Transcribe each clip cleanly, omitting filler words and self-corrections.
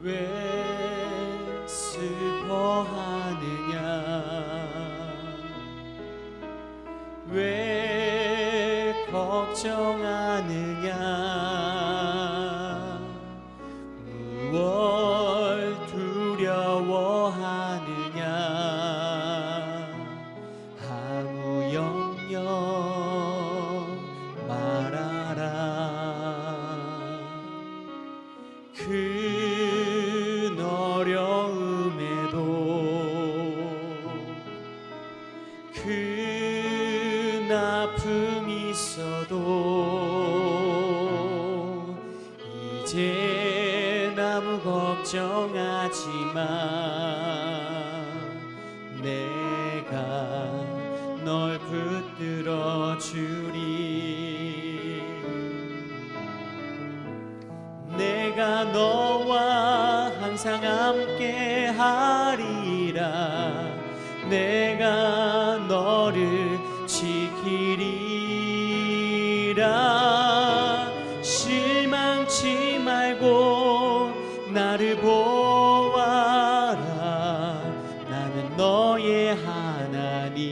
왜 슬퍼하느냐 왜 걱정하느냐 무얼 두려워하느냐 아무 염려 말아라 큰 어려움에도 큰 아픔이 있어도 이제 아무 걱정하지 마 내가 널 붙들어 주리 내가 너와 항상 함께 하리라 내가 너를 지키리라 실망치 말고 나를 보아라 나는 너의 하나님이라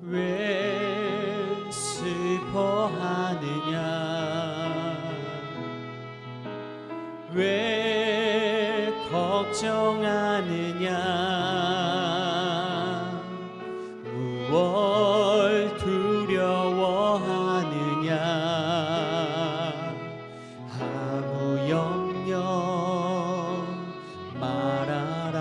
왜 슬퍼하느냐 왜 걱정하느냐 무얼 두려워하느냐 아무 염려 말아라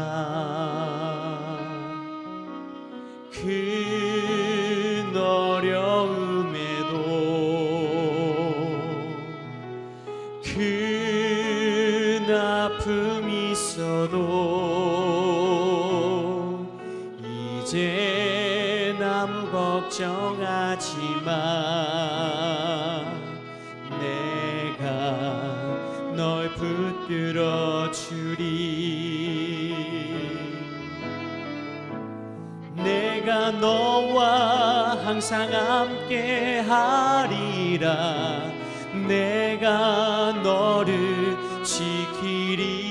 큰 어려움에도 큰 아픔이 있어도 이제 아무 걱정하지 마 내가 널 붙들어 주리 내가 너와 항상 함께 하리라 내가 너를 지키리라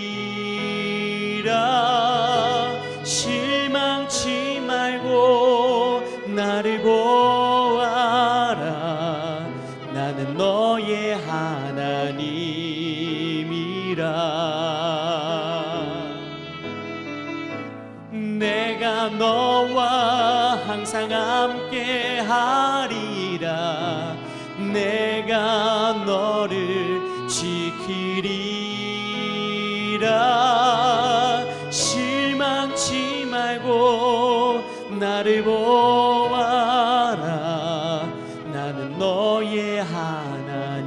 실망치 말고 나를 보아라 나는 너의 하나님이라 내가 너와 항상 함께 하리라 내가 너를 지키리라 실망치 말고 나를 보아라 나는 너의 하나님이라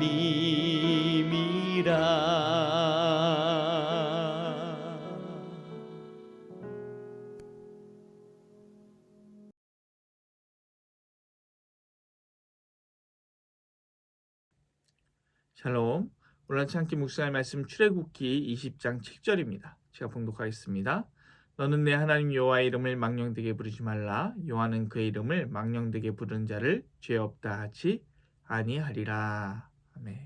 샬롬. 오늘 참기 묵상의 말씀 출애굽기 20장 7절입니다. 제가 봉독하겠습니다. 너는 내 하나님 여호와의 이름을 망령되게 부르지 말라. 여호와는 그의 이름을 망령되게 부르는 자를 죄 없다 하지 아니하리라. 아멘.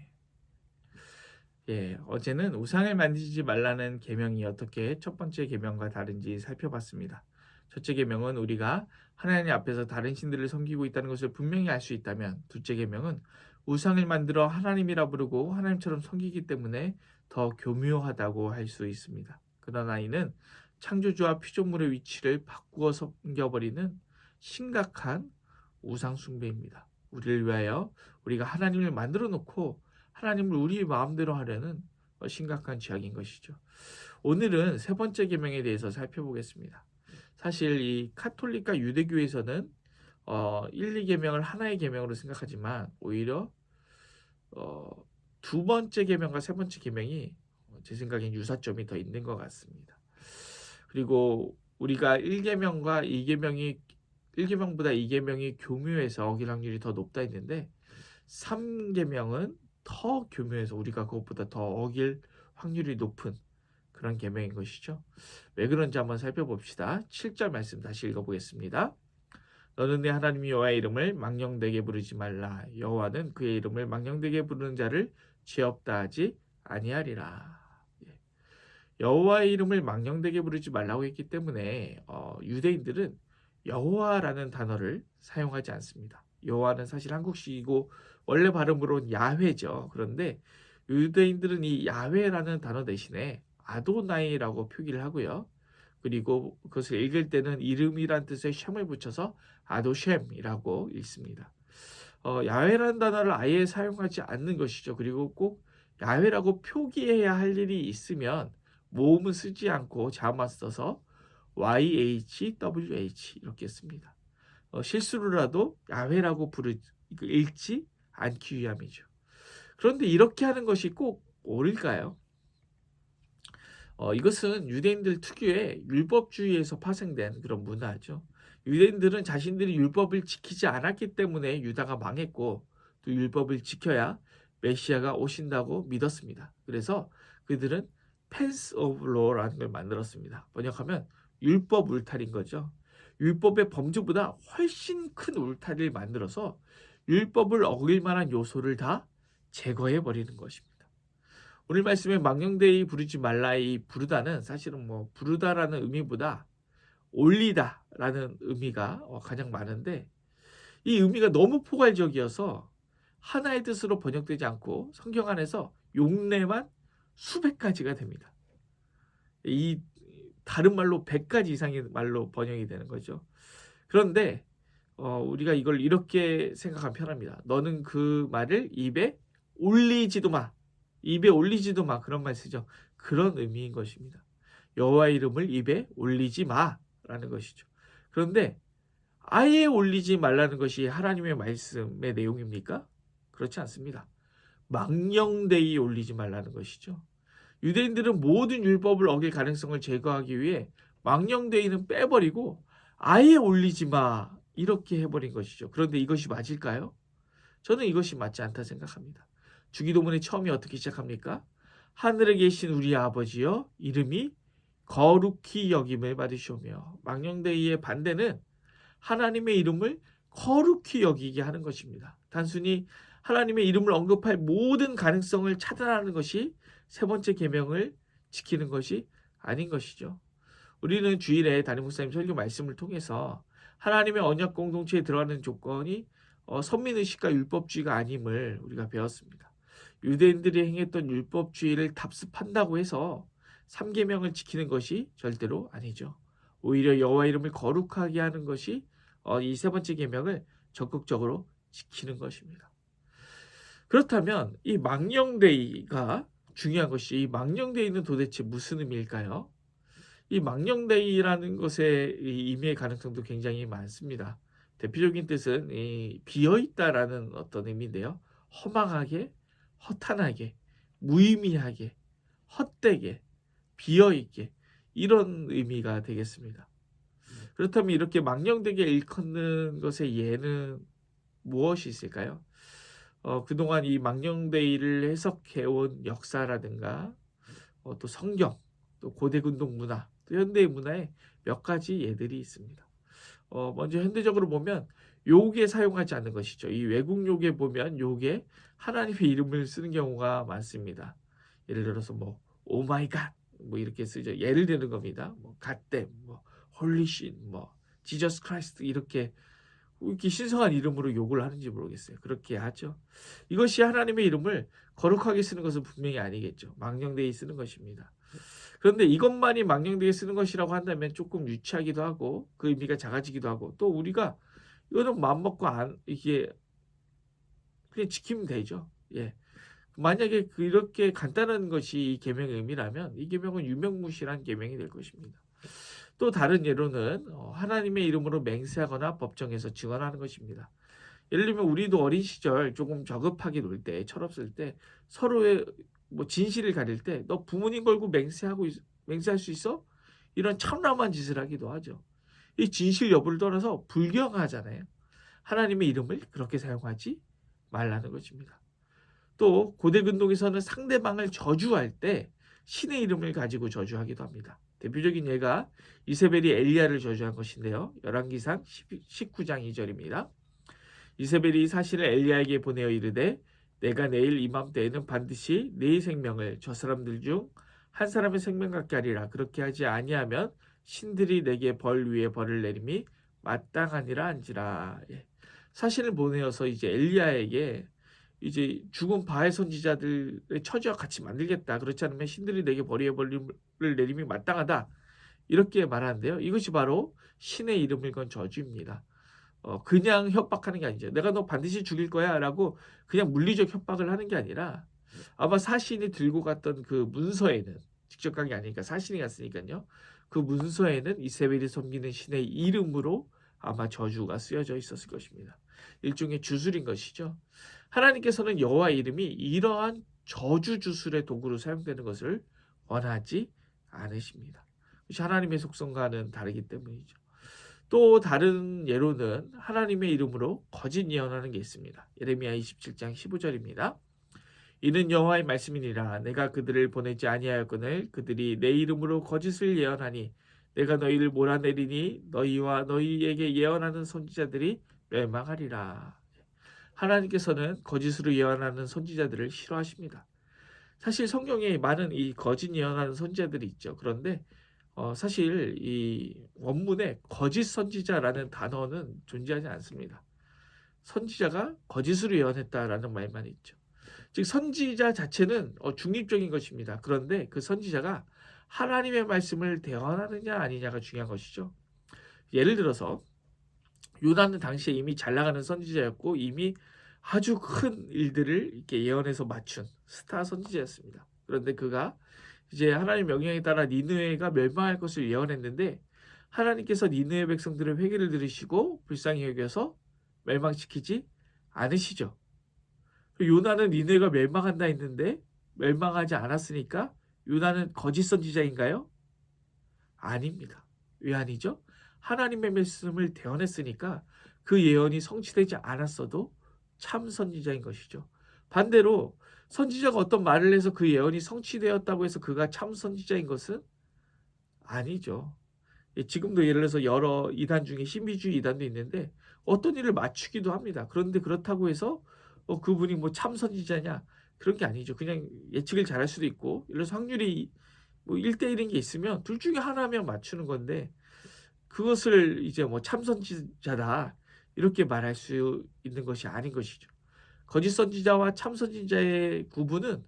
어제는 우상을 만지지 말라는 계명이 어떻게 첫 번째 계명과 다른지 살펴봤습니다. 첫째 계명은 우리가 하나님 앞에서 다른 신들을 섬기고 있다는 것을 분명히 알 수 있다면, 둘째 계명은 우상을 만들어 하나님이라 부르고 하나님처럼 섬기기 때문에 더 교묘하다고 할 수 있습니다. 그러나 이는 창조주와 피조물의 위치를 바꾸어 섬겨버리는 심각한 우상 숭배입니다. 우리를 위하여 우리가 하나님을 만들어 놓고 하나님을 우리 마음대로 하려는 심각한 죄악인 것이죠. 오늘은 세 번째 계명에 대해서 살펴보겠습니다. 사실 이 카톨릭과 유대교에서는 1, 2계명을 하나의 계명으로 생각하지만 오히려 두 번째 계명과 세 번째 계명이 제 생각엔 유사점이 더 있는 것 같습니다. 그리고 우리가 1계명과 2계명이 1계명보다 2계명이 교묘해서 어길 확률이 더 높다 했는데 3계명은 더 교묘해서 우리가 그것보다 더 어길 확률이 높은 그런 계명인 것이죠. 왜 그런지 한번 살펴봅시다. 7절 말씀 다시 읽어보겠습니다. 너는 네 하나님 여호와의 이름을 망령되게 부르지 말라. 여호와는 그의 이름을 망령되게 부르는 자를 죄 없다 하지 아니하리라. 예. 여호와의 이름을 망령되게 부르지 말라고 했기 때문에 유대인들은 여호와라는 단어를 사용하지 않습니다. 여호와는 사실 한국식이고 원래 발음으로는 야훼죠. 그런데 유대인들은 이 야훼라는 단어 대신에 아도나이라고 표기를 하고요. 그리고 그것을 읽을 때는 이름이란 뜻의 쉔을 붙여서 아도쉔이라고 읽습니다. 야훼라는 단어를 아예 사용하지 않는 것이죠. 그리고 꼭 야훼라고 표기해야 할 일이 있으면 모음은 쓰지 않고 자만 써서 YHWH 이렇게 씁니다. 실수로라도 야훼라고 읽지 않기 위함이죠. 그런데 이렇게 하는 것이 꼭 옳을까요? 이것은 유대인들 특유의 율법주의에서 파생된 그런 문화죠. 유대인들은 자신들이 율법을 지키지 않았기 때문에 유다가 망했고 또 율법을 지켜야 메시아가 오신다고 믿었습니다. 그래서 그들은 Pence of Law라는 걸 만들었습니다. 번역하면 율법 울타리인 거죠. 율법의 범주보다 훨씬 큰 울타리를 만들어서 율법을 어길 만한 요소를 다 제거해 버리는 것입니다. 오늘 말씀에 망령되이 부르지 말라이 부르다는 사실은 부르다라는 의미보다 올리다라는 의미가 가장 많은데 이 의미가 너무 포괄적이어서 하나의 뜻으로 번역되지 않고 성경 안에서 용례만 수백 가지가 됩니다. 이 다른 말로 100가지 이상의 말로 번역이 되는 거죠. 그런데 우리가 이걸 이렇게 생각하면 편합니다. 너는 그 말을 입에 올리지도 마. 입에 올리지도 마. 그런 말 쓰죠. 그런 의미인 것입니다. 여호와의 이름을 입에 올리지 마라는 것이죠. 그런데 아예 올리지 말라는 것이 하나님의 말씀의 내용입니까? 그렇지 않습니다. 망령되이 올리지 말라는 것이죠. 유대인들은 모든 율법을 어길 가능성을 제거하기 위해 망령되이는 빼버리고 아예 올리지 마 이렇게 해버린 것이죠. 그런데 이것이 맞을까요? 저는 이것이 맞지 않다 생각합니다. 주기도문의 처음이 어떻게 시작합니까? 하늘에 계신 우리 아버지여 이름이 거룩히 여김을 받으시오며 망령되이의 반대는 하나님의 이름을 거룩히 여기게 하는 것입니다. 단순히 하나님의 이름을 언급할 모든 가능성을 차단하는 것이 세 번째 계명을 지키는 것이 아닌 것이죠. 우리는 주일에 담임 목사님 설교 말씀을 통해서 하나님의 언약 공동체에 들어가는 조건이 선민의식과 율법주의가 아님을 우리가 배웠습니다. 유대인들이 행했던 율법주의를 답습한다고 해서 3계명을 지키는 것이 절대로 아니죠. 오히려 여호와 이름을 거룩하게 하는 것이 이 세 번째 계명을 적극적으로 지키는 것입니다. 그렇다면 이 망령되이가 중요한 것이 이 망령되이는 도대체 무슨 의미일까요? 이 망령되이라는 것의 의미의 가능성도 굉장히 많습니다. 대표적인 뜻은 비어있다라는 어떤 의미인데요. 허망하게, 허탄하게, 무의미하게, 헛되게, 비어있게 이런 의미가 되겠습니다. 그렇다면 이렇게 망령되게 일컫는 것의 예는 무엇이 있을까요? 그동안 이 망령되이를 해석해온 역사라든가 또 성경, 또 고대근동 문화, 또 현대의 문화에 몇 가지 예들이 있습니다. 먼저 현대적으로 보면 욕에 사용하지 않는 것이죠. 이 외국 욕에 보면 욕에 하나님의 이름을 쓰는 경우가 많습니다. 예를 들어서 오 마이 갓 이렇게 쓰죠. 예를 드는 겁니다. 갓댐, 홀리 신, 지저스 크라이스트 이렇게 신성한 이름으로 욕을 하는지 모르겠어요. 그렇게 하죠. 이것이 하나님의 이름을 거룩하게 쓰는 것은 분명히 아니겠죠. 망령되이 쓰는 것입니다. 그런데 이것만이 망령되게 쓰는 것이라고 한다면 조금 유치하기도 하고 그 의미가 작아지기도 하고 또 우리가 이거는 마음먹고 이게 그냥 지키면 되죠. 예. 만약에 그렇게 간단한 것이 이 계명의 의미라면 이 계명은 유명무실한 계명이 될 것입니다. 또 다른 예로는 하나님의 이름으로 맹세하거나 법정에서 증언하는 것입니다. 예를 들면 우리도 어린 시절 조금 저급하게 놀 때, 철없을 때 서로의 뭐 진실을 가릴 때 "너 부모님 걸고 맹세할 수 있어?" 이런 참람한 짓을 하기도 하죠. 이 진실 여부를 떠나서 불경하잖아요. 하나님의 이름을 그렇게 사용하지 말라는 것입니다. 또 고대 근동에서는 상대방을 저주할 때 신의 이름을 가지고 저주하기도 합니다. 대표적인 예가 이세벨이 엘리야를 저주한 것인데요. 열왕기상 19장 2절입니다. 이세벨이 사신을 엘리야에게 보내어 이르되 내가 내일 이맘때에는 반드시 네 생명을 저 사람들 중 한 사람의 생명 같게 하리라. 그렇게 하지 아니하면 신들이 내게 벌 위에 벌을 내림이 마땅하니라 한지라. 예. 사신을 보내어서 이제 엘리야에게 이제 죽은 바알 선지자들의 처지와 같이 만들겠다. 그렇지 않으면 신들이 내게 벌 위에 벌을 내림이 마땅하다. 이렇게 말하는데요. 이것이 바로 신의 이름을 건 저주입니다. 그냥 협박하는 게 아니죠. "내가 너 반드시 죽일 거야."라고 그냥 물리적 협박을 하는 게 아니라 아마 사신이 들고 갔던 그 문서에는, 직접 간 게 아니니까 사신이 갔으니까요. 그 문서에는 이세벨이 섬기는 신의 이름으로 아마 저주가 쓰여져 있었을 것입니다. 일종의 주술인 것이죠. 하나님께서는 여호와 이름이 이러한 저주 주술의 도구로 사용되는 것을 원하지 않으십니다. 그것이 하나님의 속성과는 다르기 때문이죠. 또 다른 예로는 하나님의 이름으로 거짓 예언하는 게 있습니다. 예레미야 27장 15절입니다. 이는 여호와의 말씀이니라. 내가 그들을 보내지 아니하였거늘 그들이 내 이름으로 거짓을 예언하니 내가 너희를 몰아내리니 너희와 너희에게 예언하는 선지자들이 멸망하리라. 하나님께서는 거짓으로 예언하는 선지자들을 싫어하십니다. 사실 성경에 많은 이 거짓 예언하는 선지자들이 있죠. 그런데 사실 이 원문에 거짓 선지자라는 단어는 존재하지 않습니다. 선지자가 거짓으로 예언했다라는 말만 있죠. 즉 선지자 자체는 중립적인 것입니다. 그런데 그 선지자가 하나님의 말씀을 대언하느냐 아니냐가 중요한 것이죠. 예를 들어서 요나는 당시에 이미 잘 나가는 선지자였고 이미 아주 큰 일들을 이렇게 예언해서 맞춘 스타 선지자였습니다. 그런데 그가 이제 하나님의 명령에 따라 니느웨가 멸망할 것을 예언했는데 하나님께서 니느웨 백성들의 회개를 들으시고 불쌍히 여겨서 멸망시키지 않으시죠. 요나는 니느웨가 멸망한다 했는데 멸망하지 않았으니까 요나는 거짓 선지자인가요? 아닙니다. 왜 아니죠? 하나님의 말씀을 대언했으니까 그 예언이 성취되지 않았어도 참 선지자인 것이죠. 반대로 선지자가 어떤 말을 해서 그 예언이 성취되었다고 해서 그가 참 선지자인 것은 아니죠. 지금도 예를 들어서 여러 이단 중에 신비주의 이단도 있는데 어떤 일을 맞추기도 합니다. 그런데 그렇다고 해서 그분이 뭐 참 선지자냐? 그런 게 아니죠. 그냥 예측을 잘할 수도 있고 예를 들어서 확률이 뭐 1대1인 게 있으면 둘 중에 하나면 맞추는 건데 그것을 이제 뭐 참 선지자다 이렇게 말할 수 있는 것이 아닌 것이죠. 거짓 선지자와 참 선지자의 구분은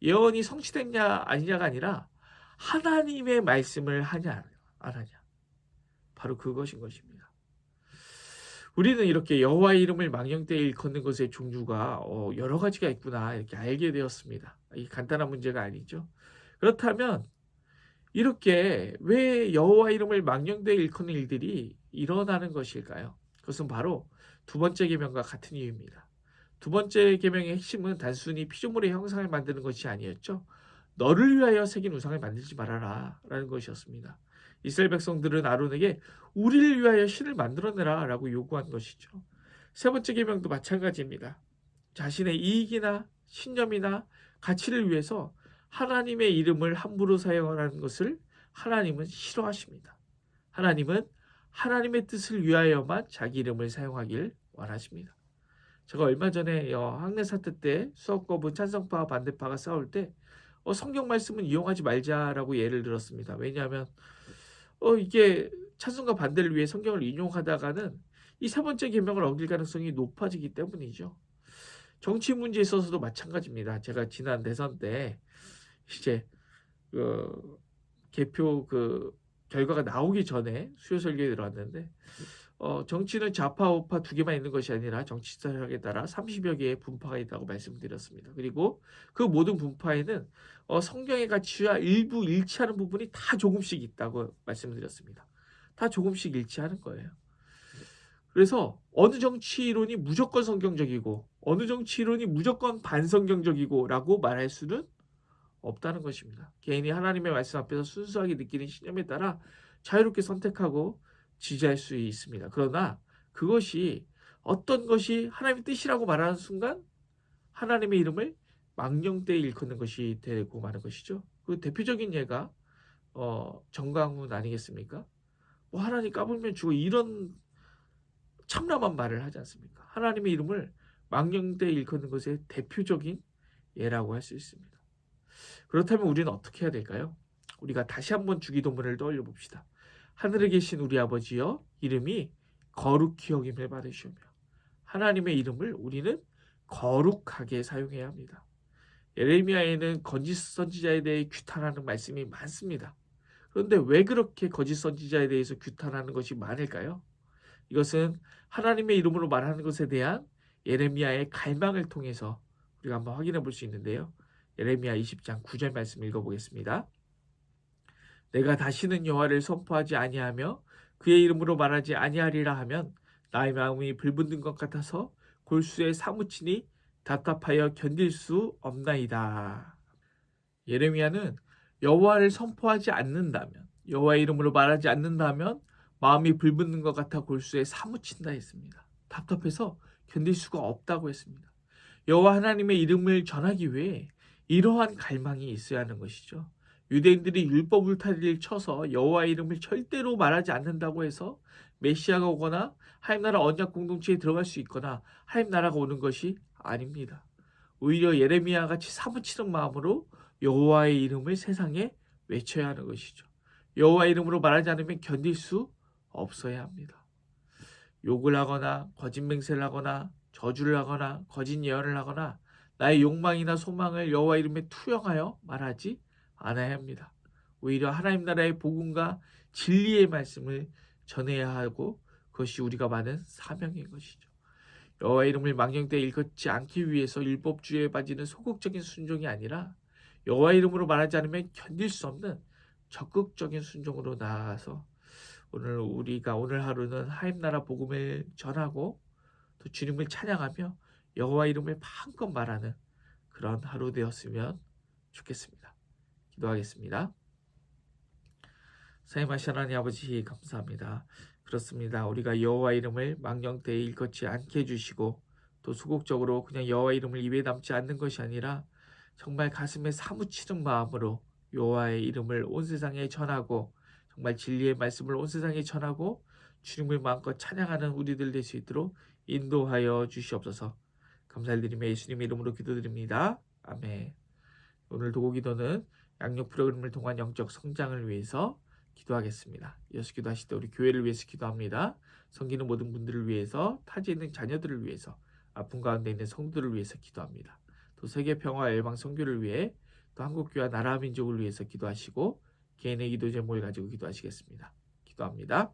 예언이 성취됐냐 아니냐가 아니라 하나님의 말씀을 하냐 안 하냐. 바로 그것인 것입니다. 우리는 이렇게 여호와의 이름을 망령되이 일컫는 것의 종류가 여러 가지가 있구나 이렇게 알게 되었습니다. 이 간단한 문제가 아니죠. 그렇다면 이렇게 왜 여호와 이름을 망령되이 일컫는 일들이 일어나는 것일까요? 그것은 바로 두 번째 계명과 같은 이유입니다. 두 번째 계명의 핵심은 단순히 피조물의 형상을 만드는 것이 아니었죠. 너를 위하여 새긴 우상을 만들지 말아라 라는 것이었습니다. 이스라엘 백성들은 아론에게 우리를 위하여 신을 만들어내라 라고 요구한 것이죠. 세 번째 계명도 마찬가지입니다. 자신의 이익이나 신념이나 가치를 위해서 하나님의 이름을 함부로 사용하는 것을 하나님은 싫어하십니다. 하나님은 하나님의 뜻을 위하여만 자기 이름을 사용하길 원하십니다. 제가 얼마 전에 학내 사태 때 수업거부 찬성파와 반대파가 싸울 때 성경 말씀은 이용하지 말자라고 예를 들었습니다. 왜냐하면 이게 찬성과 반대를 위해 성경을 인용하다가는 이 세 번째 계명을 어길 가능성이 높아지기 때문이죠. 정치 문제에 있어서도 마찬가지입니다. 제가 지난 대선 때 이제 개표 결과가 나오기 전에 수요 설교에 들어왔는데 정치는 좌파 우파 두 개만 있는 것이 아니라 정치 사역에 따라 30여 개의 분파가 있다고 말씀드렸습니다. 그리고 그 모든 분파에는 성경의 가치와 일부 일치하는 부분이 다 조금씩 있다고 말씀드렸습니다. 다 조금씩 일치하는 거예요. 그래서 어느 정치 이론이 무조건 성경적이고 어느 정치 이론이 무조건 반성경적이고 라고 말할 수는 없다는 것입니다. 개인이 하나님의 말씀 앞에서 순수하게 느끼는 신념에 따라 자유롭게 선택하고 지지할 수 있습니다. 그러나 그것이 어떤 것이 하나님의 뜻이라고 말하는 순간 하나님의 이름을 망령되이 일컫는 것이 되고 마는 것이죠. 그 대표적인 예가 정강훈 아니겠습니까? 뭐 하나님 까불면 죽어 이런 참담한 말을 하지 않습니까? 하나님의 이름을 망령되이 일컫는 것의 대표적인 예라고 할 수 있습니다. 그렇다면 우리는 어떻게 해야 될까요? 우리가 다시 한번 주기도문을 떠올려 봅시다. 하늘에 계신 우리 아버지여, 이름이 거룩히 여김을 받으시오며. 하나님의 이름을 우리는 거룩하게 사용해야 합니다. 예레미야에는 거짓 선지자에 대해 규탄하는 말씀이 많습니다. 그런데 왜 그렇게 거짓 선지자에 대해서 규탄하는 것이 많을까요? 이것은 하나님의 이름으로 말하는 것에 대한 예레미야의 갈망을 통해서 우리가 한번 확인해 볼 수 있는데요. 예레미야 20장 9절 말씀 읽어보겠습니다. 내가 다시는 여호와를 선포하지 아니하며 그의 이름으로 말하지 아니하리라 하면 나의 마음이 불붙는 것 같아서 골수에 사무치니 답답하여 견딜 수 없나이다. 예레미야는 여호와를 선포하지 않는다면, 여호와의 이름으로 말하지 않는다면 마음이 불붙는 것 같아 골수에 사무친다 했습니다. 답답해서 견딜 수가 없다고 했습니다. 여호와 하나님의 이름을 전하기 위해 이러한 갈망이 있어야 하는 것이죠. 유대인들이 율법 울타리를 쳐서 여호와의 이름을 절대로 말하지 않는다고 해서 메시아가 오거나 하나님 나라 언약 공동체에 들어갈 수 있거나 하나님 나라가 오는 것이 아닙니다. 오히려 예레미야 같이 사무치는 마음으로 여호와의 이름을 세상에 외쳐야 하는 것이죠. 여호와의 이름으로 말하지 않으면 견딜 수 없어야 합니다. 욕을 하거나 거짓 맹세를 하거나 저주를 하거나 거짓 예언을 하거나 나의 욕망이나 소망을 여호와 이름에 투영하여 말하지 않아야 합니다. 오히려 하나님 나라의 복음과 진리의 말씀을 전해야 하고 그것이 우리가 받은 사명인 것이죠. 여호와 이름을 망령되이 일컫지 않기 위해서 율법주의에 빠지는 소극적인 순종이 아니라 여호와 이름으로 말하지 않으면 견딜 수 없는 적극적인 순종으로 나아가서 오늘 하루는 하나님 나라 복음을 전하고 또 주님을 찬양하며 여호와 이름을 마음껏 말하는 그런 하루 되었으면 좋겠습니다. 기도하겠습니다. 사임하신 하나님 아버지 감사합니다. 그렇습니다. 우리가 여호와 이름을 망령되이 일컫지 않게 해주시고 또 소극적으로 그냥 여호와 이름을 입에 담지 않는 것이 아니라 정말 가슴에 사무치는 마음으로 여호와의 이름을 온 세상에 전하고 정말 진리의 말씀을 온 세상에 전하고 주님을 마음껏 찬양하는 우리들 될 수 있도록 인도하여 주시옵소서. 감사드리며 예수님의 이름으로 기도드립니다. 아멘. 오늘 도구기도는 양육 프로그램을 통한 영적 성장을 위해서 기도하겠습니다. 이어서 기도하실 때 우리 교회를 위해서 기도합니다. 섬기는 모든 분들을 위해서, 타지에 있는 자녀들을 위해서, 아픈 가운데 있는 성도들을 위해서 기도합니다. 또 세계 평화 열방 선교를 위해 또 한국교회와 나라 민족을 위해서 기도하시고 개인의 기도 제목을 가지고 기도하시겠습니다. 기도합니다.